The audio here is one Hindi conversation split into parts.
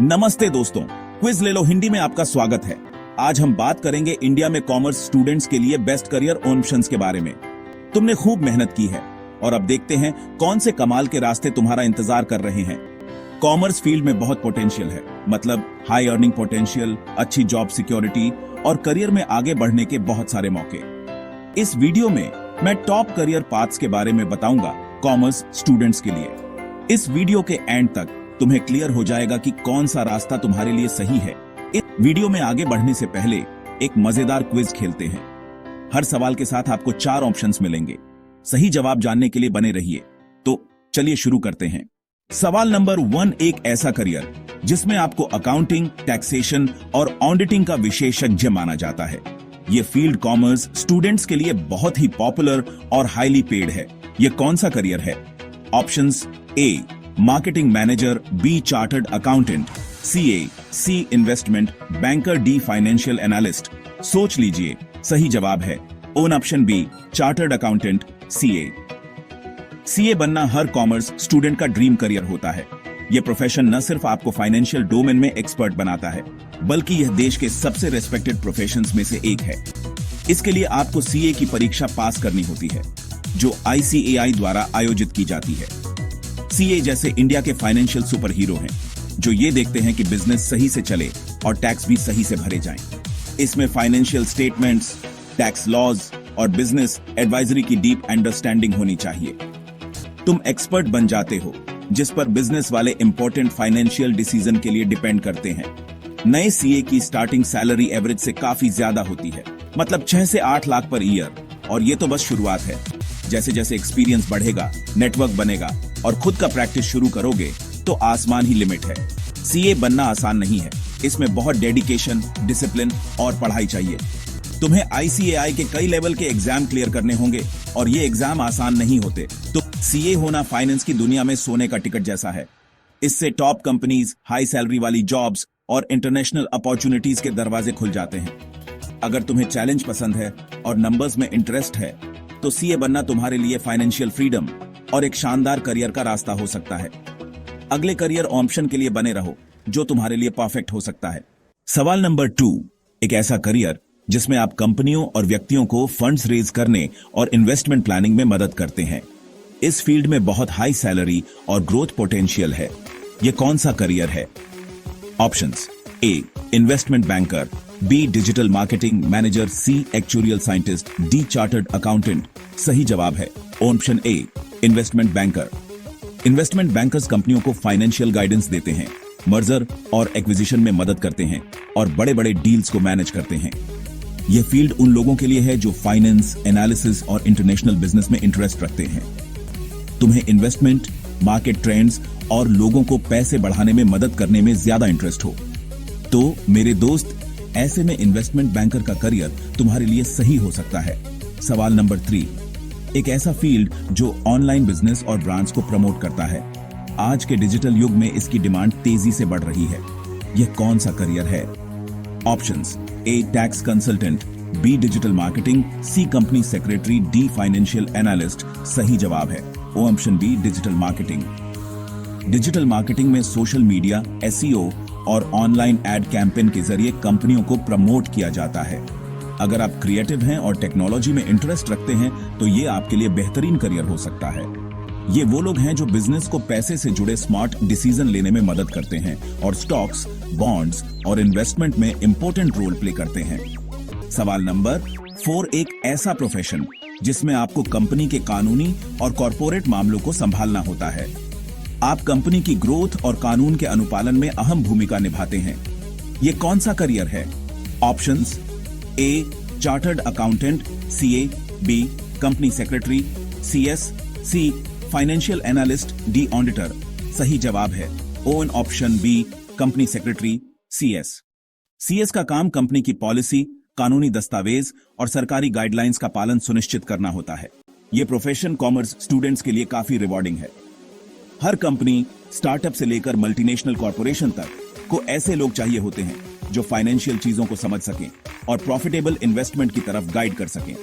नमस्ते दोस्तों, क्विज ले लो हिंदी में आपका स्वागत है। आज हम बात करेंगे इंडिया में कॉमर्स स्टूडेंट्स के लिए बेस्ट करियर ऑप्शंस के बारे में। तुमने खूब मेहनत की है और अब देखते हैं कौन से कमाल के रास्ते तुम्हारा इंतजार कर रहे हैं। कॉमर्स फील्ड में बहुत पोटेंशियल है, मतलब हाई अर्निंग पोटेंशियल, अच्छी जॉब सिक्योरिटी और करियर में आगे बढ़ने के बहुत सारे मौके। इस वीडियो में मैं टॉप करियर पाथ्स के बारे में बताऊंगा कॉमर्स स्टूडेंट्स के लिए। इस वीडियो के एंड तक तुम्हें क्लियर हो जाएगा कि कौन सा रास्ता तुम्हारे लिए सही है। इस वीडियो में आगे बढ़ने से पहले एक मजेदार क्विज खेलते हैं। हर सवाल के साथ आपको 4 ऑप्शंस मिलेंगे। सही जवाब जानने के लिए बने रहिए। तो चलिए शुरू करते हैं। सवाल नंबर 1, एक ऐसा करियर जिसमें आपको अकाउंटिंग, टैक्सेशन और ऑडिटिंग का विशेषज्ञ माना जाता है। ये फील्ड कॉमर्स स्टूडेंट्स के लिए बहुत ही पॉपुलर और हाईली पेड है। ये कौन सा करियर है? Options: A marketing manager, B chartered accountant, CA, C investment banker, D financial analyst. सोच लीजिए, सही जवाब है option B chartered accountant, CA. CA बनना हर कॉमर्स स्टूडेंट का ड्रीम करियर होता है। यह प्रोफेशन न सिर्फ आपको फाइनेंशियल डोमेन में एक्सपर्ट बनाता है, बल्कि यह देश के सबसे रेस्पेक्टेड प्रोफेशंस में से एक है। इसके लिए आपको सीए की परीक्षा पास करनी होती है, जो ICAI द्वारा आयोजित की जाती है। सीए जैसे इंडिया के फाइनेंशियल सुपर हीरो हैं, जो ये देखते हैं कि बिजनेस सही से चले और टैक्स भी सही से भरे जाएं। इसमें फाइनेंशियल स्टेटमेंट्स, टैक्स लॉज और बिजनेस एडवाइजरी की डीप अंडरस्टैंडिंग होनी चाहिए। तुम एक्सपर्ट बन जाते हो, जिस पर बिजनेस वाले इंपॉर्टेंट फाइनेंशियल डिसीजन के लिए डिपेंड करते हैं। नए सीए की स्टार्टिंग सैलरी एवरेज से काफी ज्यादा होती है, मतलब 6 से 8 लाख पर ईयर। और ये तो बस शुरुआत है। जैसे जैसे एक्सपीरियंस बढ़ेगा, नेटवर्क बनेगा और खुद का प्रैक्टिस शुरू करोगे तो आसमान ही लिमिट है। सीए बनना आसान नहीं है। इसमें बहुत डेडिकेशन, डिसिप्लिन और पढ़ाई चाहिए। तुम्हें ICAI के कई लेवल के एग्जाम क्लियर करने होंगे और ये एग्जाम आसान नहीं होते। तो सीए होना फाइनेंस की दुनिया में सोने का टिकट जैसा है। इससे टॉप कंपनीज, हाई सैलरी वाली जॉब्स और इंटरनेशनल अपॉर्चुनिटीज के दरवाजे खुल जाते हैं। अगर तुम्हें चैलेंज पसंद है और नंबर्स में इंटरेस्ट है, तो सीए बनना तुम्हारे लिए फाइनेंशियल फ्रीडम और एक शानदार करियर का रास्ता हो सकता है। अगले करियर ऑप्शन के लिए बने रहो, जो तुम्हारे लिए परफेक्ट हो सकता है। सवाल नंबर 2, एक ऐसा करियर जिसमें आप कंपनियों और व्यक्तियों को फंड्स रेज करने और इन्वेस्टमेंट प्लानिंग में मदद करते हैं। इस फील्ड में बहुत हाई सैलरी और ग्रोथ पोटेंशियल है। यह कौन सा करियर है? Options: A investment banker, B digital marketing manager, C actuarial scientist, D chartered accountant. सही जवाब है option A investment banker. Investment bankers कंपनियों को फाइनेंशियल गाइडेंस देते हैं, मर्जर और एक्विजिशन में मदद करते हैं और बड़े बड़े डील्स को मैनेज करते हैं। यह फील्ड उन लोगों के लिए है जो फाइनेंस, एनालिसिस और इंटरनेशनल बिजनेस में इंटरेस्ट रखते हैं। तुम्हें इन्वेस्टमेंट, मार्केट ट्रेंड्स और लोगों को पैसे बढ़ाने में मदद करने में ज्यादा इंटरेस्ट हो, तो मेरे दोस्त, ऐसे में इन्वेस्टमेंट बैंकर का करियर तुम्हारे लिए सही हो सकता है। सवाल नंबर 3, एक ऐसा फील्ड जो ऑनलाइन बिजनेस और ब्रांड्स को प्रमोट करता है। आज के डिजिटल युग में इसकी डिमांड तेजी से बढ़ रही है। यह कौन सा करियर है? Options: A tax consultant, B digital marketing, C company secretary, D financial analyst. सही जवाब है option B digital marketing. Digital marketing में सोशल मीडिया, SEO और ऑनलाइन एड कैंपेन के जरिए कंपनियों को प्रमोट किया जाता है। अगर आप क्रिएटिव हैं और टेक्नोलॉजी में इंटरेस्ट रखते हैं, तो ये आपके लिए बेहतरीन करियर हो सकता है। ये वो लोग हैं जो बिजनेस को पैसे से जुड़े स्मार्ट डिसीजन लेने में मदद करते हैं और स्टॉक्स, बॉन्ड्स और इन्वेस्टमेंट में इंपॉर्टेंट रोल प्ले करते हैं। सवाल नंबर 4, एक ऐसा प्रोफेशन जिसमें आपको कंपनी के कानूनी और कॉर्पोरेट मामलों को संभालना होता है। आप कंपनी की ग्रोथ और कानून के अनुपालन में अहम भूमिका निभाते हैं। यह कौन सा करियर है? Options: A chartered accountant, CA, B company secretary, CS, C financial analyst, D auditor. सही जवाब है option B company secretary, CS का काम कंपनी की पॉलिसी, कानूनी दस्तावेज और सरकारी गाइडलाइंस का पालन सुनिश्चित करना होता है। यह प्रोफेशन कॉमर्स स्टूडेंट्स के लिए काफी रिवॉर्डिंग है। हर कंपनी, स्टार्टअप से लेकर मल्टीनेशनल कॉर्पोरेशन तक को ऐसे लोग चाहिए होते हैं जो फाइनेंशियल चीजों को समझ सकें और प्रॉफिटेबल इन्वेस्टमेंट की तरफ गाइड कर सकें।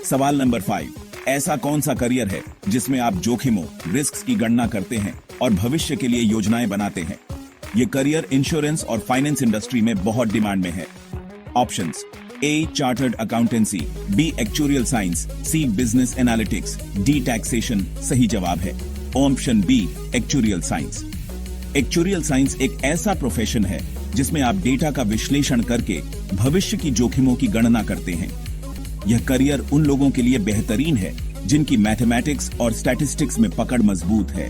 सवाल नंबर 5, ऐसा कौन सा करियर है जिसमें आप जोखिमों, रिस्क की गणना करते हैं और भविष्य के लिए योजनाएं बनाते हैं? ये करियर इंश्योरेंस और फाइनेंस इंडस्ट्री में बहुत डिमांड में है। Options: A chartered accountancy, B actuarial science, C business analytics, D taxation सही जवाब है option B actuarial science. Actuarial science एक ऐसा प्रोफेशन है जिसमें आप डेटा का विश्लेषण करके भविष्य की जोखिमों की गणना करते हैं। यह करियर उन लोगों के लिए बेहतरीन है जिनकी मैथमेटिक्स और स्टैटिस्टिक्स में पकड़ मजबूत है।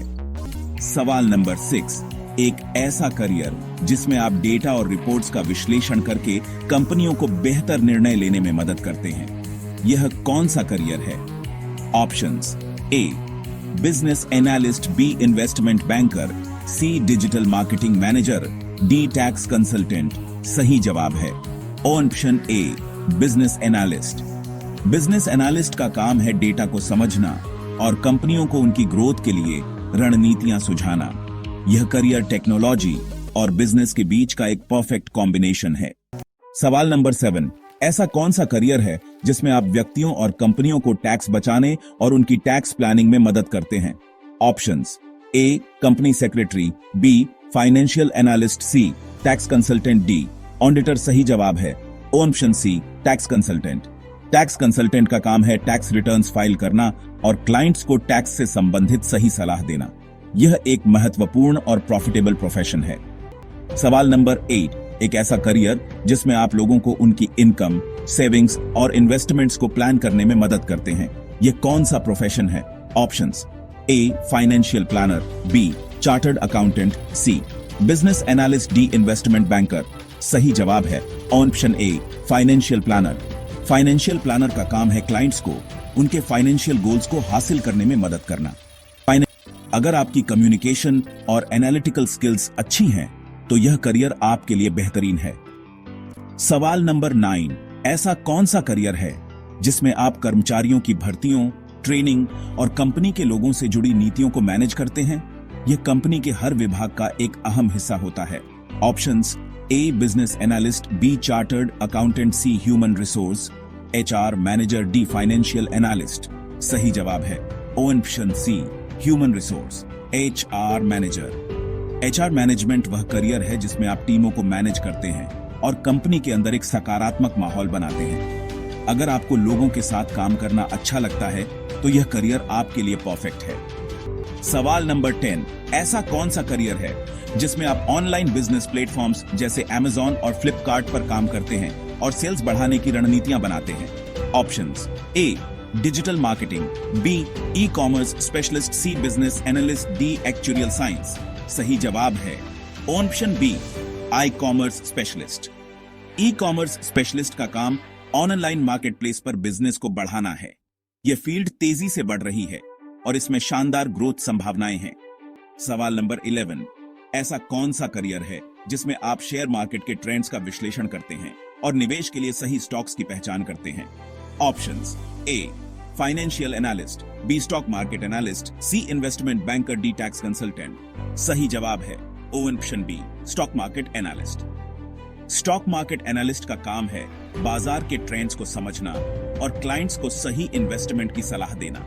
सवाल नंबर 6, एक ऐसा करियर जिसमें आप डेटा और रिपोर्ट्स का विश्लेषण करके कंपनियों को बेहतर निर्णय लेने में मदद करते हैं। यह कौन सा करियर है? Options: A business analyst, B investment banker, C digital marketing manager, D tax consultant सही जवाब है option A business analyst. Business analyst का काम है डेटा को समझना और कंपनियों को उनकी ग्रोथ के लिए रणनीतियां सुझाना। यह करियर टेक्नोलॉजी और बिजनेस के बीच का एक परफेक्ट कॉम्बिनेशन है। सवाल नंबर 7, ऐसा कौन सा करियर है जिसमें आप व्यक्तियों और कंपनियों को टैक्स बचाने और उनकी टैक्स प्लानिंग में मदद करते हैं? Options: A company secretary, B financial analyst, C tax consultant, D auditor सही जवाब है option C tax consultant. Tax consultant का काम है टैक्स रिटर्न्स फाइल करना और क्लाइंट्स को टैक्स से संबंधित सही सलाह देना। यह एक महत्वपूर्ण और प्रॉफिटेबल प्रोफेशन है। सवाल नंबर 8, एक ऐसा करियर जिसमें आप लोगों को उनकी इनकम, सेविंग्स और इन्वेस्टमेंट्स को प्लान करने में मदद करते हैं। यह कौन सा प्रोफेशन है? Options: A financial planner, B chartered accountant, C business analyst, D investment banker सही जवाब है option A financial planner. Financial planner का काम है क्लाइंट्स को उनके फाइनेंशियल गोल्स को हासिल करने में मदद करना। अगर आपकी कम्युनिकेशन और एनालिटिकल स्किल्स अच्छी हैं, तो यह करियर आपके लिए बेहतरीन है। सवाल नंबर 9, ऐसा कौन सा करियर है जिसमें आप कर्मचारियों की भर्तियों, ट्रेनिंग और कंपनी के लोगों से जुड़ी नीतियों को मैनेज करते हैं? यह कंपनी के हर विभाग का एक अहम हिस्सा होता है। Options: A business analyst, B chartered accountant, C human resource HR manager, D financial analyst सही जवाब है option C human resource HR manager. HR management वह करियर है जिसमें आप टीमों को मैनेज करते हैं और कंपनी के अंदर एक सकारात्मक माहौल बनाते हैं। अगर आपको लोगों के साथ काम करना अच्छा लगता है तो यह करियर आपके लिए परफेक्ट है। सवाल नंबर 10, ऐसा कौन सा करियर है जिसमें आप ऑनलाइन बिजनेस प्लेटफॉर्म्स जैसे Amazon और Flipkart पर काम करते हैं और सेल्स बढ़ाने की रणनीतियां बनाते हैं? Options: A digital marketing, B e commerce specialist, C business analyst, D actuarial science सही जवाब है option B e commerce specialist. E commerce specialist का काम ऑनलाइन मार्केटप्लेस पर बिजनेस को बढ़ाना है। यह फील्ड तेजी से बढ़ रही है और इसमें शानदार ग्रोथ संभावनाएं हैं। सवाल नंबर 11, ऐसा कौन सा करियर है जिसमें आप शेयर मार्केट के ट्रेंड्स का विश्लेषण करते हैं और निवेश के लिए सही स्टॉक्स की पहचान करते हैं? Options: A financial analyst, B stock market analyst, C investment banker, D tax consultant सही जवाब है option B stock market analyst. Stock market analyst का काम है बाजार के ट्रेंड्स को समझना और क्लाइंट्स को सही इन्वेस्टमेंट की सलाह देना।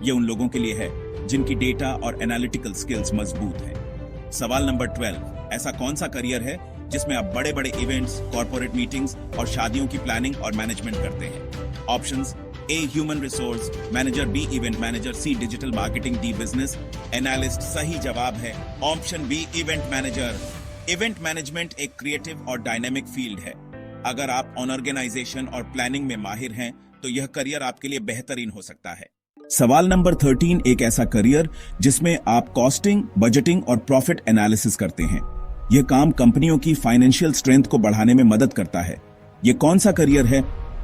यह उन लोगों के लिए है जिनकी डेटा और एनालिटिकल स्किल्स मजबूत है। सवाल नंबर 12, ऐसा कौन सा करियर है जिसमें आप बड़े बड़े इवेंट्स, कॉर्पोरेट मीटिंग्स और शादियों की प्लानिंग और मैनेजमेंट करते हैं? Options: A human resource manager, B event manager, C digital marketing, D business analyst सही जवाब है option B event manager. Event management एक क्रिएटिव और डायनेमिक फील्ड है। अगर आप ऑर्गेनाइजेशन और प्लानिंग में माहिर हैं तो यह करियर आपके लिए बेहतरीन हो सकता है। सवाल नंबर 13, एक ऐसा करियर जिसमें आप कॉस्टिंग, बजटिंग और प्रॉफिट एनालिसिस करते हैं। यह काम कंपनियों की फाइनेंशियल स्ट्रेंथ को बढ़ाने में मदद करता है। यह कौन सा करियर है?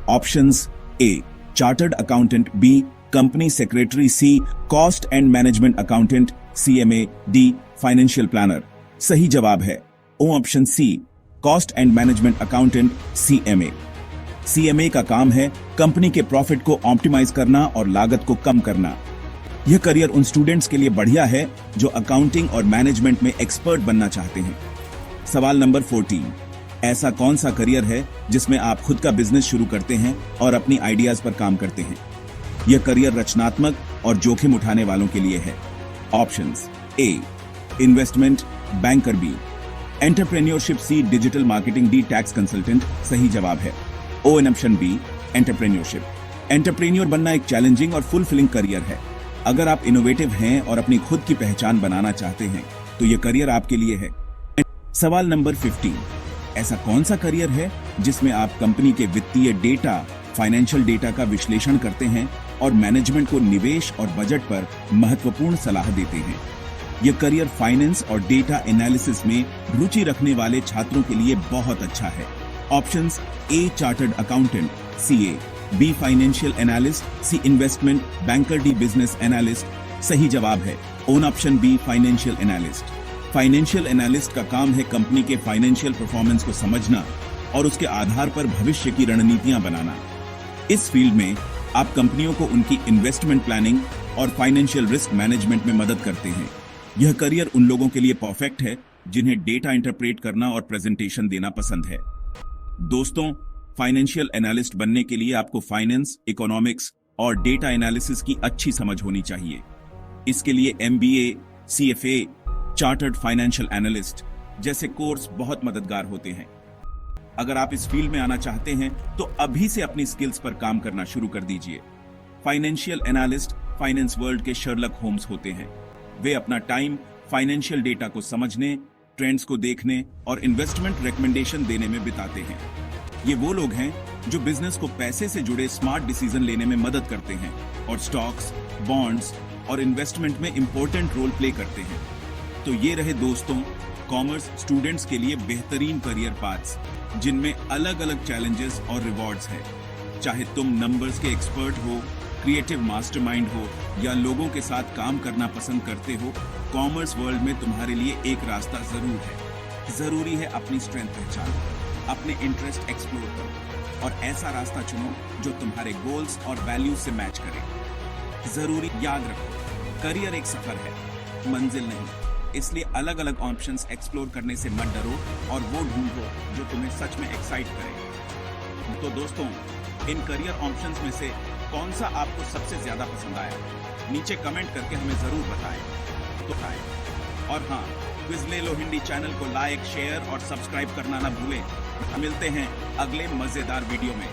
Options: A chartered accountant, B company secretary, C cost and management accountant, CMA, D financial planner सही जवाब है option C cost and management accountant, CMA। CMA का काम है कंपनी के प्रॉफिट को ऑप्टिमाइज करना और लागत को कम करना। यह करियर उन स्टूडेंट्स के लिए बढ़िया है जो अकाउंटिंग और मैनेजमेंट में एक्सपर्ट बनना चाहते हैं। सवाल नंबर 14, ऐसा कौन सा करियर है जिसमें आप खुद का बिजनेस शुरू करते हैं और अपनी आइडियाज पर काम करते हैं? यह करियर रचनात्मक और जोखिम उठाने वालों के लिए है। Options: A investment banker, B entrepreneurship C, digital marketing D, tax consultant सही जवाब है। ON option B, entrepreneurship. Entrepreneur बनना एक चैलेंजिंग और फुलफिलिंग करियर है। अगर आप इनोवेटिव हैं और अपनी खुद की पहचान बनाना चाहते हैं तो यह करियर आपके लिए है। सवाल नंबर 15, ऐसा कौन सा करियर है जिसमें आप कंपनी के वित्तीय डेटा, फाइनेंशियल डेटा का विश्लेषण करते हैं और मैनेजमेंट को निवेश और बजट पर महत्वपूर्ण सलाह देते हैं? यह करियर फाइनेंस और डेटा एनालिसिस में रुचि रखने वाले छात्रों के लिए बहुत अच्छा है। Options A, chartered accountant, CA, B, financial analyst, C, investment banker, D, business analyst सही जवाब है। ON option B, financial analyst. Financial analyst का काम है कंपनी के फाइनेंशियल परफॉर्मेंस को समझना और उसके आधार पर भविष्य की रणनीतियां बनाना। इस फील्ड में आप कंपनियों को उनकी इन्वेस्टमेंट प्लानिंग और फाइनेंशियल रिस्क मैनेजमेंट में मदद करते हैं। यह करियर उन लोगों के लिए परफेक्ट है जिन्हें डेटा इंटरप्रेट करना और प्रेजेंटेशन देना पसंद है। दोस्तों, फाइनेंशियल एनालिस्ट बनने के लिए आपको फाइनेंस, इकोनॉमिक्स और डेटा एनालिसिस की अच्छी समझ होनी चाहिए। इसके लिए MBA, CFA, chartered financial analyst जैसे कोर्स बहुत मददगार होते हैं। अगर आप इस फील्ड में आना चाहते हैं तो अभी से अपनी स्किल्स पर काम करना शुरू कर दीजिए। फाइनेंशियल एनालिस्ट फाइनेंस वर्ल्ड के शर्लक होम्स होते हैं। वे अपना टाइम फाइनेंशियल डेटा को समझने, ट्रेंड्स को देखने और इन्वेस्टमेंट रिकमेंडेशन देने में बिताते हैं। ये वो लोग हैं जो बिजनेस को पैसे से जुड़े स्मार्ट डिसीजन लेने में मदद करते हैं और स्टॉक्स, बॉन्ड्स और इन्वेस्टमेंट में इंपॉर्टेंट रोल प्ले करते हैं। तो ये रहे दोस्तों कॉमर्स स्टूडेंट्स के लिए बेहतरीन करियर पाथ्स, जिनमें अलग अलग चैलेंजेस और रिवॉर्ड्स हैं। चाहे तुम नंबर्स के एक्सपर्ट हो, क्रिएटिव मास्टरमाइंड हो या लोगों के साथ काम करना पसंद करते हो, कॉमर्स वर्ल्ड में तुम्हारे लिए एक रास्ता जरूर है। जरूरी है अपनी स्ट्रेंथ पहचानो, अपने इंटरेस्ट एक्सप्लोर करो और ऐसा रास्ता चुनो जो तुम्हारे गोल्स और वैल्यूज से मैच करे। जरूरी याद रखो, करियर एक सफर है, मंजिल नहीं। इसलिए अलग अलग ऑप्शंस एक्सप्लोर करने से मत डरो और वो ढूंढो जो तुम्हें सच में एक्साइट करे। तो दोस्तों, इन करियर ऑप्शंस में से कौन सा आपको सबसे ज्यादा पसंद आया? नीचे कमेंट करके हमें जरूर बताएं। और हाँ, क्विज ले लो हिंदी चैनल को लाइक, शेयर और सब्सक्राइब करना ना भूलें। मिलते हैं अगले मजेदार वीडियो में।